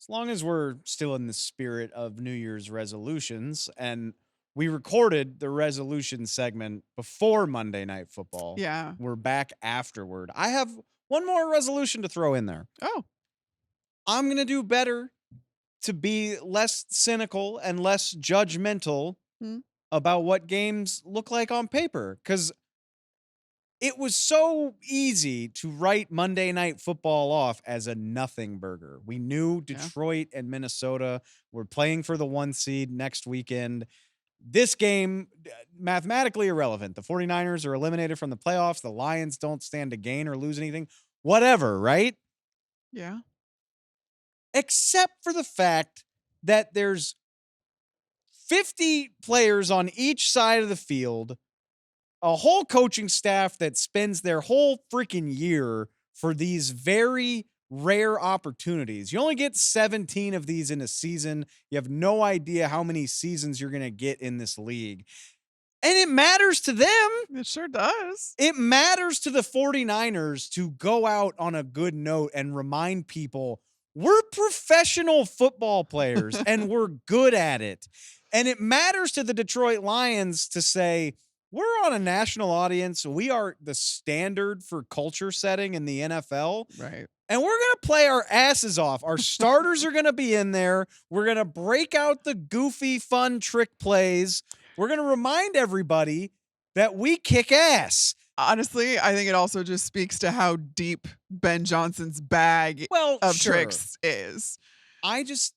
As long as we're still in the spirit of New Year's resolutions, and we recorded the resolution segment before Monday Night Football, Yeah. we're back afterward. I have one more resolution to throw in there. Oh. I'm going to do better to be less cynical and less judgmental Mm. about what games look like on paper, because it was so easy to write Monday Night Football off as a nothing burger. We knew Yeah. Detroit and Minnesota were playing for the 1 seed next weekend. This game, mathematically irrelevant. The 49ers are eliminated from the playoffs. The Lions don't stand to gain or lose anything. Whatever, right? Yeah. Except for the fact that there's 50 players on each side of the field, a whole coaching staff that spends their whole freaking year for these very rare opportunities. You only get 17 of these in a season. You have no idea how many seasons you're going to get in this league. And it matters to them. It sure does. It matters to the 49ers to go out on a good note and remind people we're professional football players and we're good at it. And it matters to the Detroit Lions to say, we're on a national audience. We are the standard for culture setting in the NFL. Right. And we're going to play our asses off. Our starters are going to be in there. We're going to break out the goofy, fun trick plays. We're going to remind everybody that we kick ass. Honestly, I think it also just speaks to how deep Ben Johnson's bag Well, of sure. tricks is. I just,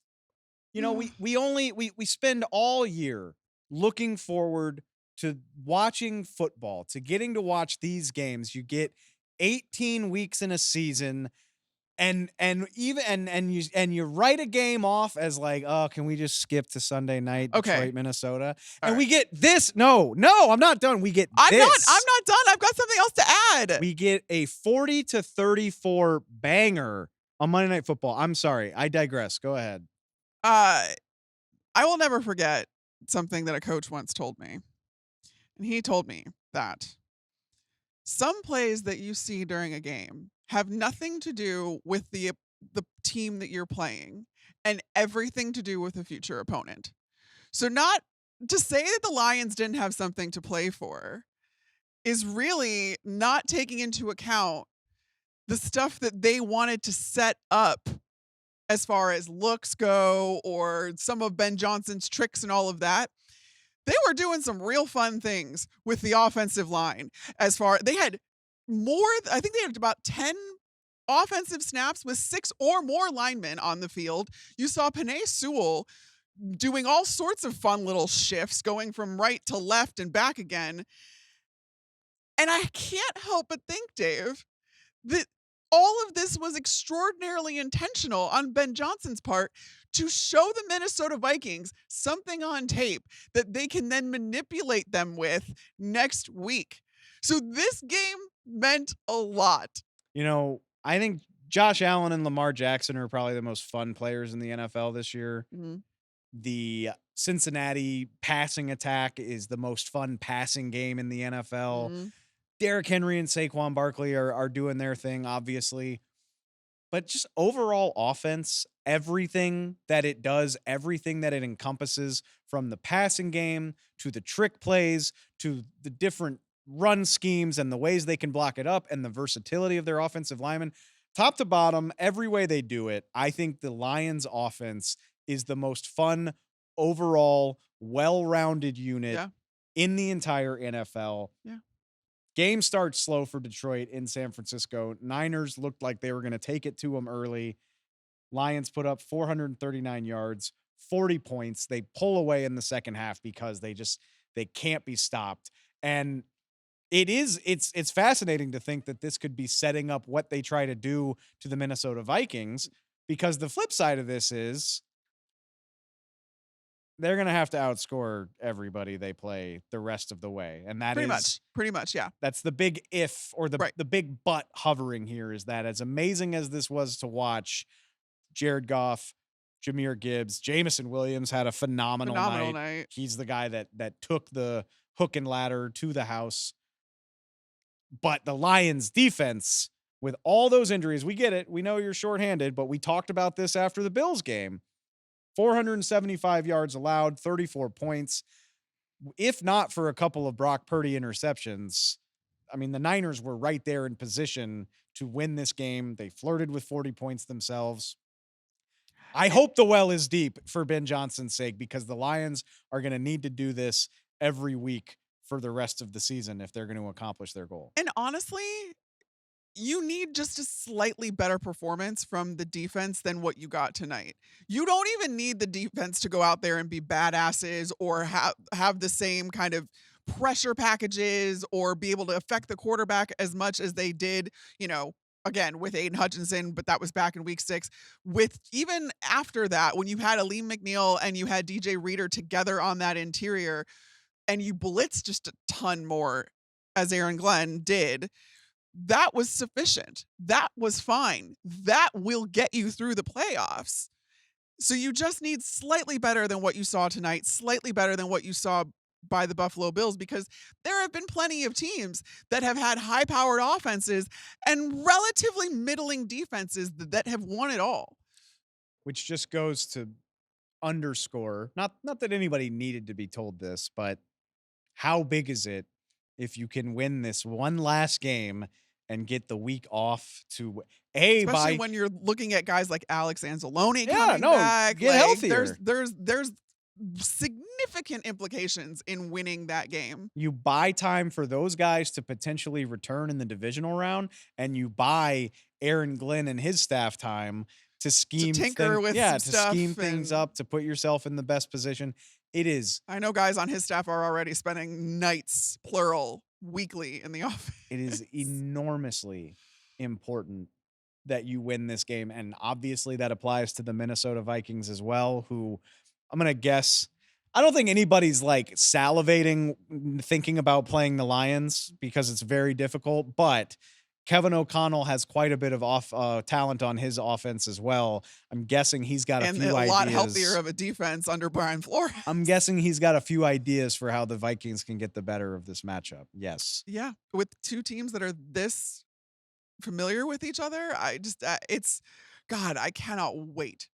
we spend all year looking forward to watching football, to getting to watch these games. You get 18 weeks in a season. And you write a game off as like, oh, can we just skip to Sunday night, Okay. Detroit, Minnesota? All And right. we get this. No, I'm not done. We get I'm this. not done. I've got something else to add. We get a 40-34 banger on Monday Night Football. I'm sorry. I digress. Go ahead. I will never forget something that a coach once told me. And he told me that some plays that you see during a game have nothing to do with the team that you're playing and everything to do with a future opponent. So not to say that the Lions didn't have something to play for is really not taking into account the stuff that they wanted to set up as far as looks go or some of Ben Johnson's tricks and all of that. They were doing some real fun things with the offensive line. They had I think they had about 10 offensive snaps with 6 or more linemen on the field. You saw Penei Sewell doing all sorts of fun little shifts, going from right to left and back again. And I can't help but think, Dave, that all of this was extraordinarily intentional on Ben Johnson's part to show the Minnesota Vikings something on tape that they can then manipulate them with next week. So this game meant a lot. I think Josh Allen and Lamar Jackson are probably the most fun players in the NFL this year. Mm-hmm. The Cincinnati passing attack is the most fun passing game in the NFL. Mm-hmm. Derrick Henry and Saquon Barkley are doing their thing, obviously. But just overall offense, everything that it does, everything that it encompasses, from the passing game to the trick plays to the different run schemes and the ways they can block it up and the versatility of their offensive linemen, top to bottom, every way they do it, I think the Lions offense is the most fun overall, well-rounded unit in the entire NFL. Yeah. Game starts slow for Detroit in San Francisco. Niners looked like they were going to take it to them early. Lions put up 439 yards, 40 points. They pull away in the second half because they can't be stopped. And it's fascinating to think that this could be setting up what they try to do to the Minnesota Vikings, because the flip side of this is they're going to have to outscore everybody they play the rest of the way. And that pretty much. Yeah. That's the big if, or the big but hovering here, is that as amazing as this was to watch, Jared Goff, Jahmyr Gibbs, Jameson Williams had a phenomenal night. He's the guy that took the hook and ladder to the house. But the Lions defense with all those injuries, we get it. We know you're shorthanded, but we talked about this after the Bills game. 475 yards allowed, 34 points. If not for a couple of Brock Purdy interceptions, I mean, the Niners were right there in position to win this game. They flirted with 40 points themselves. I And hope the well is deep for Ben Johnson's sake because the Lions are going to need to do this every week for the rest of the season if they're going to accomplish their goal. and honestly, you need just a slightly better performance from the defense than what you got tonight. You don't even need the defense to go out there and be badasses or have the same kind of pressure packages or be able to affect the quarterback as much as they did, again with Aiden Hutchinson, but that was back in week 6. With even after that, when you had Aleem McNeil and you had DJ Reader together on that interior and you blitz just a ton more as Aaron Glenn did, that was sufficient. That was fine. That will get you through the playoffs. So you just need slightly better than what you saw tonight, slightly better than what you saw by the Buffalo Bills, because there have been plenty of teams that have had high-powered offenses and relatively middling defenses that have won it all. Which just goes to underscore, not that anybody needed to be told this, but how big is it if you can win this one last game and get the week off to Especially by when you're looking at guys like Alex Anzalone yeah, coming no, back. get Like healthier. there's significant implications in winning that game. You buy time for those guys to potentially return in the divisional round, and you buy Aaron Glenn and his staff time to To scheme tinker with some to scheme stuff, things and up to put yourself in the best position. It is I know guys on his staff are already spending nights, plural, weekly in the office. it is enormously important that you win this game. And obviously that applies to the Minnesota Vikings as well, who I'm going to guess. I don't think anybody's like salivating thinking about playing the Lions because it's very difficult, but Kevin O'Connell has quite a bit of talent on his offense as well. I'm guessing he's got a And few a lot healthier ideas. of a defense under Brian Flores. I'm guessing he's got a few ideas for how the Vikings can get the better of this matchup. Yes. Yeah, with two teams that are this familiar with each other, I just it's God, I cannot wait.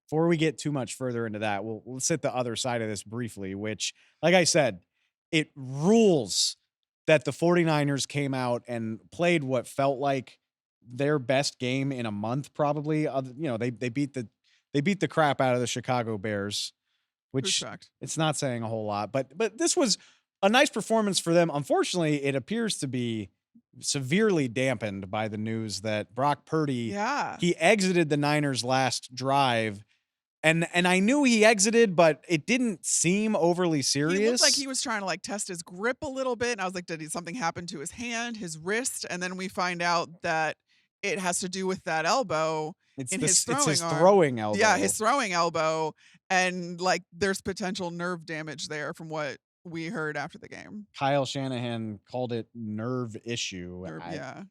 Before we get too much further into that, let's hit the other side of this briefly, which, like I said, it rules that the 49ers came out and played what felt like their best game in a month, probably. They beat the crap out of the Chicago Bears, which Respect. it's not saying a whole lot, but this was a nice performance for them. Unfortunately, it appears to be severely dampened by the news that Brock Purdy Yeah. he exited the Niners last drive. And I knew he exited, but it didn't seem overly serious. He looked like he was trying to like test his grip a little bit. And I was like, something happen to his hand, his wrist? And then we find out that it has to do with that elbow in his throwing it's his arm. throwing elbow. Yeah, his throwing elbow. And like there's potential nerve damage there from what we heard after the game. Kyle Shanahan called it nerve issue. Yeah.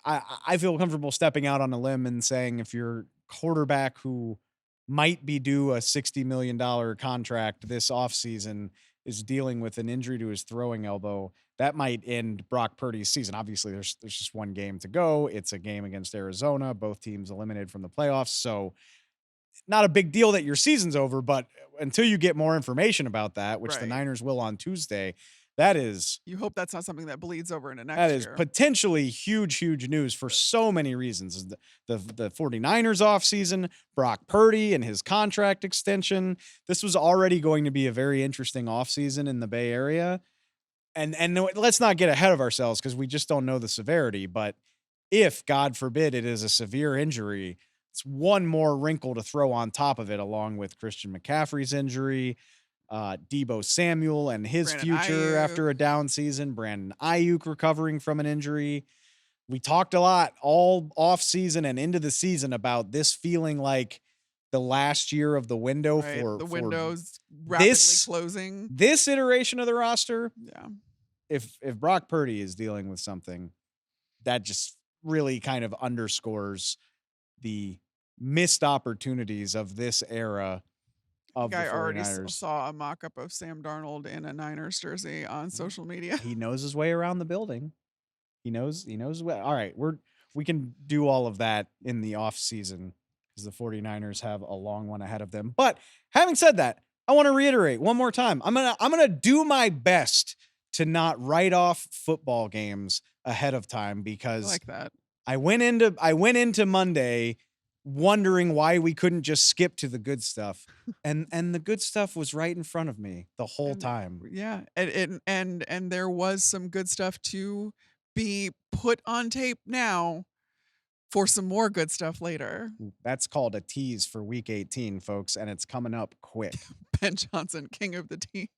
I feel comfortable stepping out on a limb and saying if your quarterback who might be due a $60 million contract this offseason is dealing with an injury to his throwing elbow, that might end Brock Purdy's season. Obviously, there's just one game to go. It's a game against Arizona. Both teams eliminated from the playoffs. So not a big deal that your season's over, but until you get more information about that, which the Right. Niners will on Tuesday, that is You hope that's not something that bleeds over into next that is year. potentially huge news for so many reasons. The 49ers offseason, Brock Purdy and his contract extension. This was already going to be a very interesting offseason in the Bay Area. And no, let's not get ahead of ourselves because we just don't know the severity. But if, God forbid, it is a severe injury, it's one more wrinkle to throw on top of it, along with Christian McCaffrey's injury, Deebo Samuel and his Brandon future Ayuk. after a down season, Brandon Ayuk recovering from an injury. We talked a lot all off season and into the season about this feeling like the last year of the window Right, for the for window's rapidly this- closing. this iteration of the roster. Yeah. If Brock Purdy is dealing with something, that just really kind of underscores the missed opportunities of this era of the I already 49ers. saw a mock-up of Sam Darnold in a Niners jersey on social media. He knows his way around the building. He knows what. All right, we can do all of that in the off season because the 49ers have a long one ahead of them. But having said that, I want to reiterate one more time. I'm gonna do my best to not write off football games ahead of time I because like that. I went into Monday wondering why we couldn't just skip to the good stuff. And the good stuff was right in front of me the whole And time. yeah, and there was some good stuff to be put on tape now for some more good stuff later. That's called a tease for week 18, folks, and it's coming up quick. Ben Johnson, king of the teas.